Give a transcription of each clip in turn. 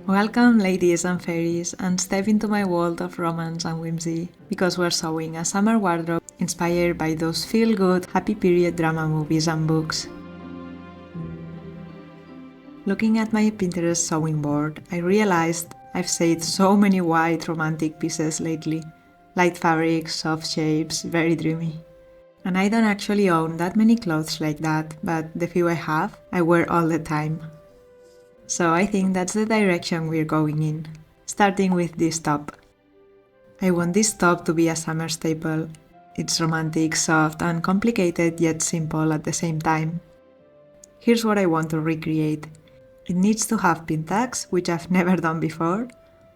Welcome, ladies and fairies, and step into my world of romance and whimsy, because we're sewing a summer wardrobe inspired by those feel-good, happy period drama movies and books. Looking at my Pinterest sewing board, I realized I've saved so many white romantic pieces lately. Light fabrics, soft shapes, very dreamy. And I don't actually own that many clothes like that, but the few I have, I wear all the time. So I think that's the direction we're going in, starting with this top. I want this top to be a summer staple. It's romantic, soft, and complicated yet simple at the same time. Here's what I want to recreate. It needs to have Pintucks, which I've never done before,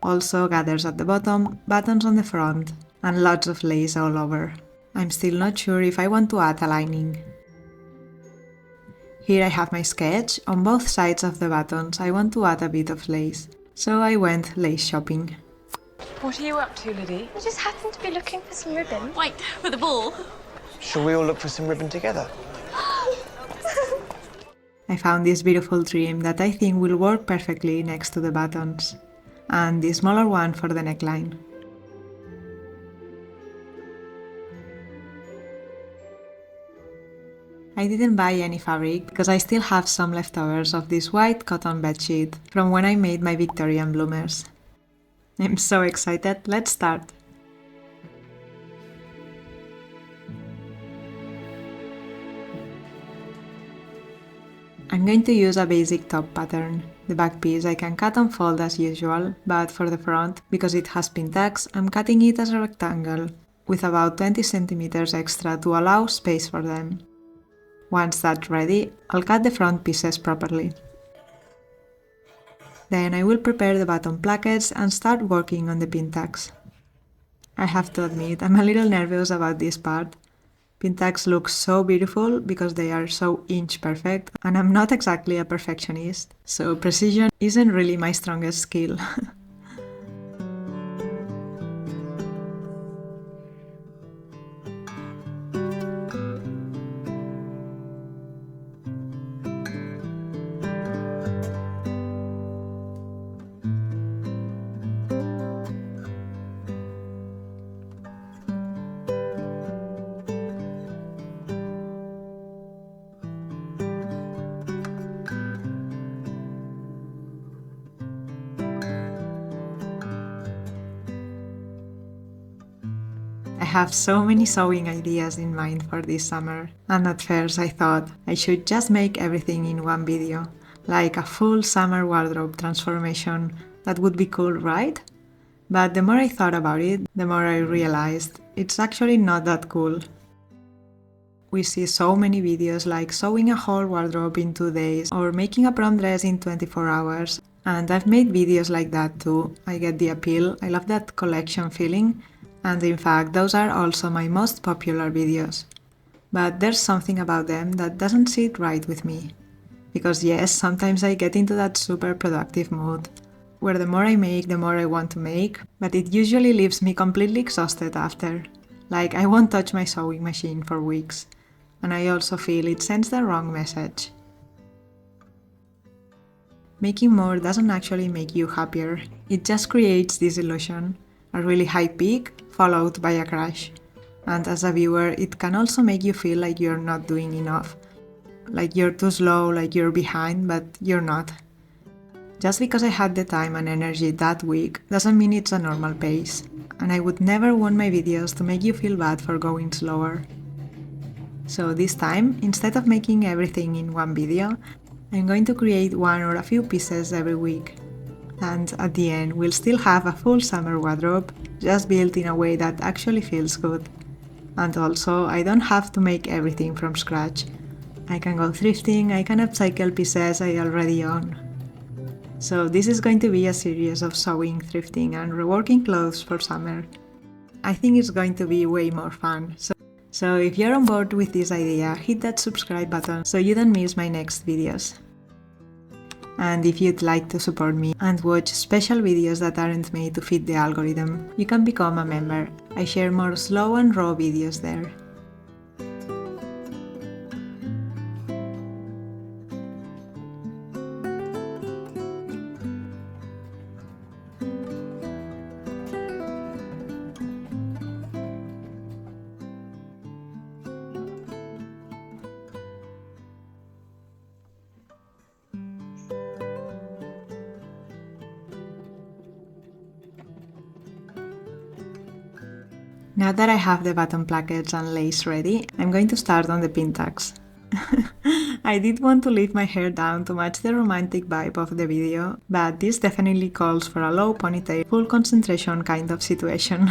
also gathers at the bottom, buttons on the front, and lots of lace all over. I'm still not sure if I want to add a lining. Here I have my sketch. On both sides of the buttons I want to add a bit of lace, so I went lace shopping. What are you up to, Liddy? I just happened to be looking for some ribbon. Wait, for the ball? Shall we all look for some ribbon together? I found this beautiful trim that I think will work perfectly next to the buttons, and the smaller one for the neckline. I didn't buy any fabric because I still have some leftovers of this white cotton bedsheet from when I made my Victorian bloomers. I'm so excited, let's start! I'm going to use a basic top pattern. The back piece I can cut and fold as usual, but for the front, because it has Pintucks, I'm cutting it as a rectangle, with about 20 centimeters extra to allow space for them. Once that's ready, I'll cut the front pieces properly. Then I will prepare the bottom plackets and start working on the Pintucks. I have to admit, I'm a little nervous about this part. Pintucks look so beautiful because they are so inch perfect, and I'm not exactly a perfectionist, so precision isn't really my strongest skill. I have so many sewing ideas in mind for this summer, and at first I thought I should just make everything in one video, like a full summer wardrobe transformation. That would be cool, right? But the more I thought about it, the more I realized it's actually not that cool. We see so many videos like sewing a whole wardrobe in 2 days or making a prom dress in 24 hours, and I've made videos like that too. I get the appeal, I love that collection feeling. And in fact, those are also my most popular videos. But there's something about them that doesn't sit right with me. Because yes, sometimes I get into that super productive mood, where the more I make, the more I want to make, but it usually leaves me completely exhausted after. Like, I won't touch my sewing machine for weeks. And I also feel it sends the wrong message. Making more doesn't actually make you happier, it just creates this illusion. A really high peak, followed by a crash. And as a viewer, it can also make you feel like you're not doing enough. Like you're too slow, like you're behind, but you're not. Just because I had the time and energy that week doesn't mean it's a normal pace. And I would never want my videos to make you feel bad for going slower. So this time, instead of making everything in one video, I'm going to create one or a few pieces every week. And at the end, we'll still have a full summer wardrobe, just built in a way that actually feels good. And also, I don't have to make everything from scratch. I can go thrifting, I can upcycle pieces I already own. So this is going to be a series of sewing, thrifting, and reworking clothes for summer. I think it's going to be way more fun. So if you're on board with this idea, hit that subscribe button so you don't miss my next videos. And if you'd like to support me and watch special videos that aren't made to fit the algorithm, you can become a member. I share more slow and raw videos there. Now that I have the button plackets and lace ready, I'm going to start on the Pintucks. I did want to leave my hair down to match the romantic vibe of the video, but this definitely calls for a low ponytail, full concentration kind of situation.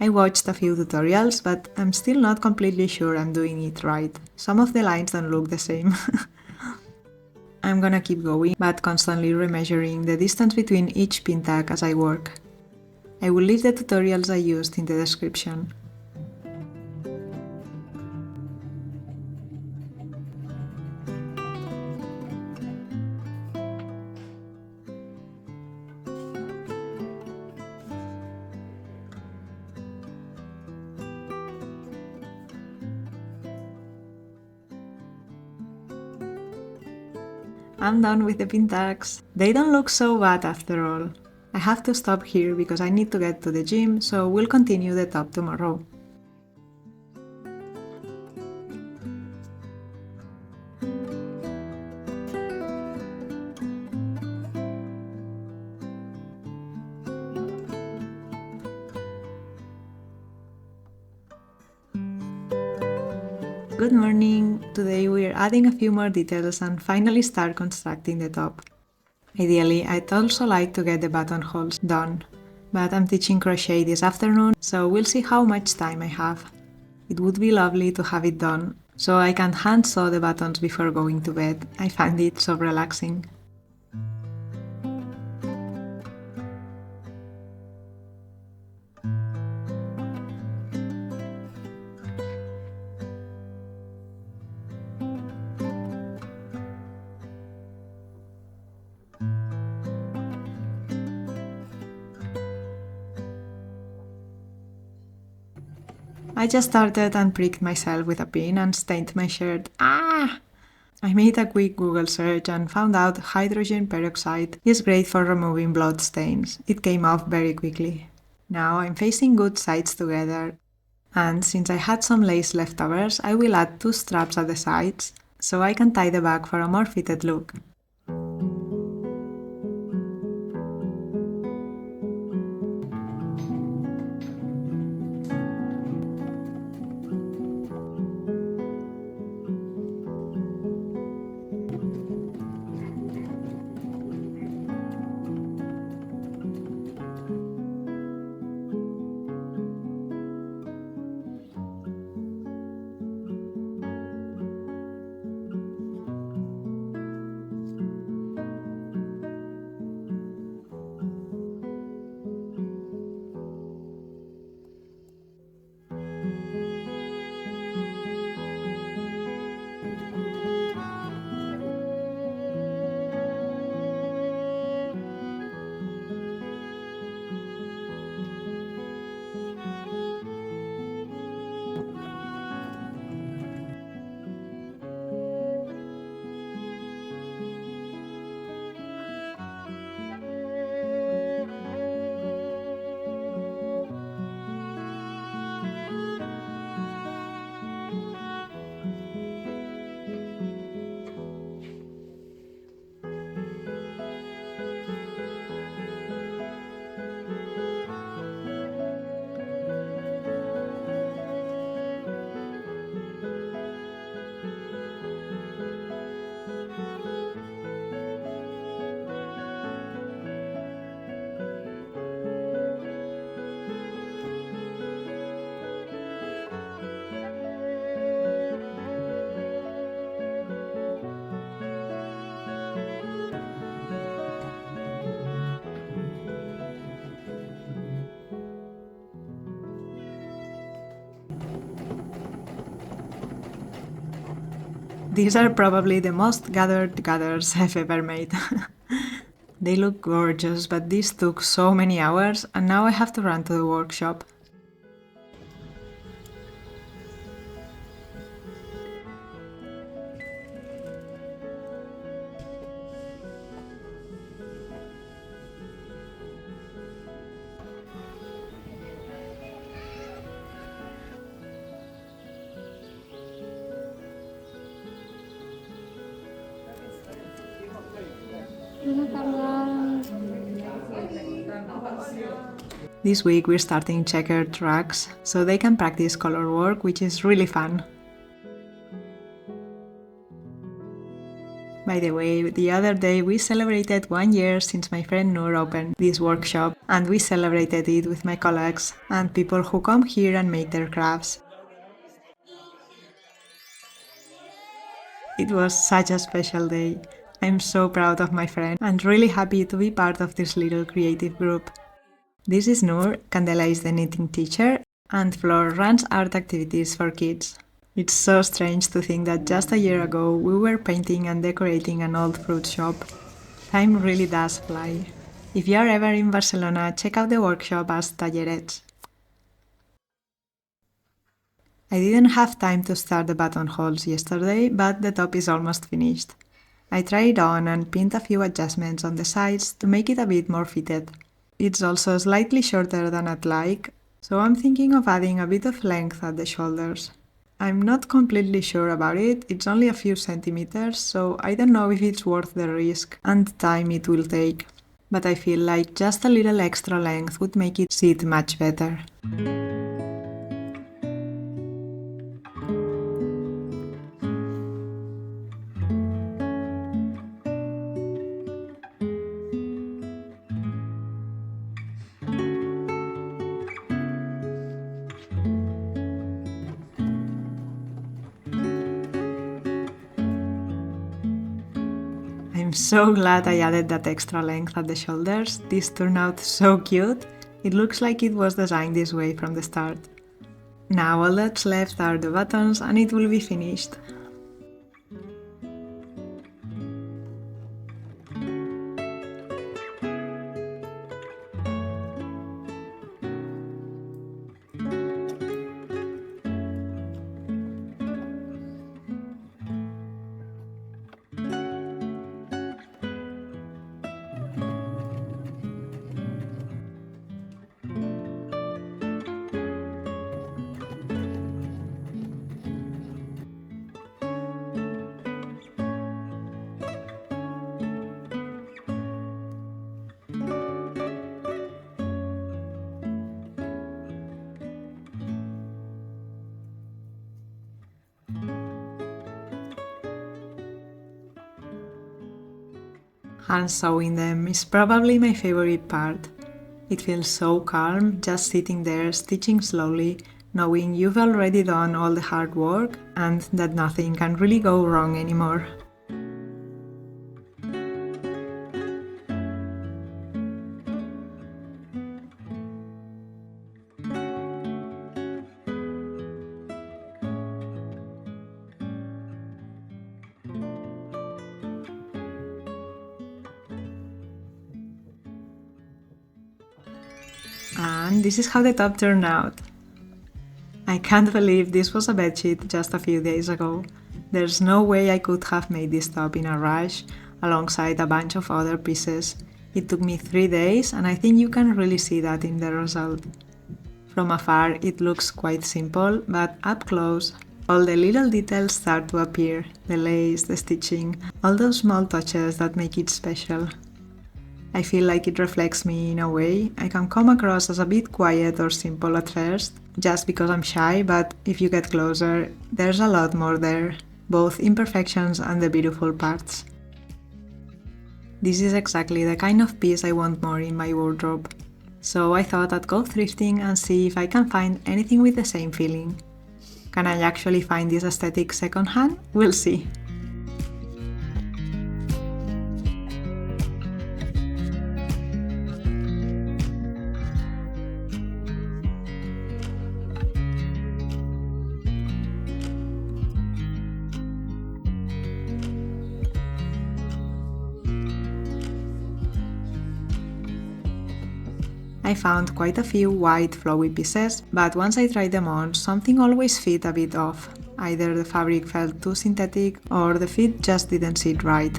I watched a few tutorials, but I'm still not completely sure I'm doing it right. Some of the lines don't look the same. I'm gonna keep going, but constantly remeasuring the distance between each pin tag as I work. I will leave the tutorials I used in the description. I'm done with the Pintucks. They don't look so bad after all. I have to stop here because I need to get to the gym, so we'll continue the top tomorrow. Good morning! Today we're adding a few more details and finally start constructing the top. Ideally, I'd also like to get the buttonholes done, but I'm teaching crochet this afternoon, so we'll see how much time I have. It would be lovely to have it done, so I can hand sew the buttons before going to bed. I find it so relaxing. I just started and pricked myself with a pin and stained my shirt. Ah! I made a quick Google search and found out hydrogen peroxide is great for removing blood stains. It came off very quickly. Now I'm facing good sides together, and since I had some lace leftovers, I will add 2 straps at the sides so I can tie the back for a more fitted look. These are probably the most gathered gathers I've ever made. They look gorgeous, but this took so many hours and now I have to run to the workshop. This week we're starting checkered tracks, so they can practice color work, which is really fun. By the way, the other day we celebrated 1 year since my friend Noor opened this workshop, and we celebrated it with my colleagues and people who come here and make their crafts. It was such a special day. I'm so proud of my friend and really happy to be part of this little creative group. This is Noor, Candela is the knitting teacher, and Flor runs art activities for kids. It's so strange to think that just a year ago we were painting and decorating an old fruit shop. Time really does fly. If you are ever in Barcelona, check out the workshop as Tallerets. I didn't have time to start the buttonholes yesterday, but the top is almost finished. I tried it on and pinned a few adjustments on the sides to make it a bit more fitted. It's also slightly shorter than I'd like, so I'm thinking of adding a bit of length at the shoulders. I'm not completely sure about it, it's only a few centimeters, so I don't know if it's worth the risk and time it will take. But I feel like just a little extra length would make it sit much better. I'm so glad I added that extra length at the shoulders. This turned out so cute. It looks like it was designed this way from the start. Now all that's left are the buttons and it will be finished. Hand sewing them is probably my favorite part. It feels so calm just sitting there stitching slowly, knowing you've already done all the hard work and that nothing can really go wrong anymore. And this is how the top turned out. I can't believe this was a bedsheet just a few days ago. There's no way I could have made this top in a rush, alongside a bunch of other pieces. It took me 3 days and I think you can really see that in the result. From afar it looks quite simple, but up close, all the little details start to appear, the lace, the stitching, all those small touches that make it special. I feel like it reflects me in a way. I can come across as a bit quiet or simple at first, just because I'm shy, but if you get closer, there's a lot more there, both imperfections and the beautiful parts. This is exactly the kind of piece I want more in my wardrobe. So I thought I'd go thrifting and see if I can find anything with the same feeling. Can I actually find this aesthetic secondhand? We'll see. I found quite a few white flowy pieces, but once I tried them on, something always fit a bit off. Either the fabric felt too synthetic or the fit just didn't sit right.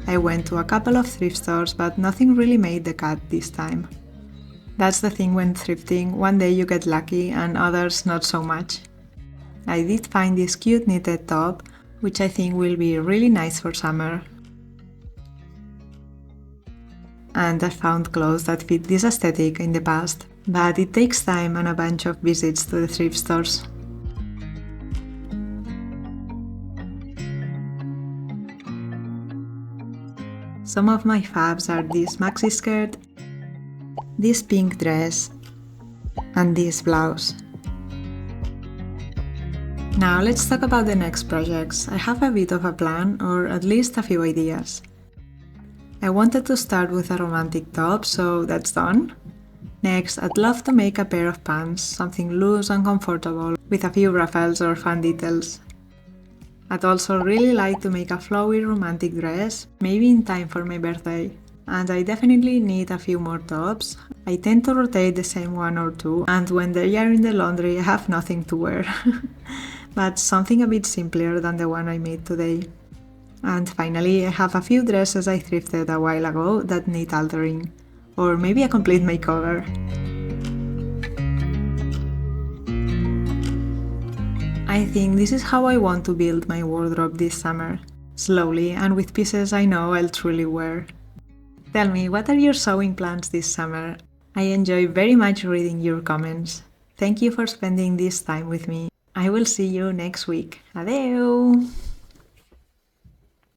I went to a couple of thrift stores, but nothing really made the cut this time. That's the thing when thrifting, one day you get lucky and others not so much. I did find this cute knitted top, which I think will be really nice for summer. And I found clothes that fit this aesthetic in the past, but it takes time and a bunch of visits to the thrift stores. Some of my faves are this maxi skirt, this pink dress, and this blouse. Now let's talk about the next projects. I have a bit of a plan, or at least a few ideas. I wanted to start with a romantic top, so that's done. Next, I'd love to make a pair of pants, something loose and comfortable, with a few ruffles or fun details. I'd also really like to make a flowy romantic dress, maybe in time for my birthday. And I definitely need a few more tops. I tend to rotate the same one or two, and when they are in the laundry I have nothing to wear. But something a bit simpler than the one I made today. And finally, I have a few dresses I thrifted a while ago that need altering. Or maybe a complete makeover. I think this is how I want to build my wardrobe this summer. Slowly and with pieces I know I'll truly wear. Tell me, what are your sewing plans this summer? I enjoy very much reading your comments. Thank you for spending this time with me. I will see you next week. Adeu!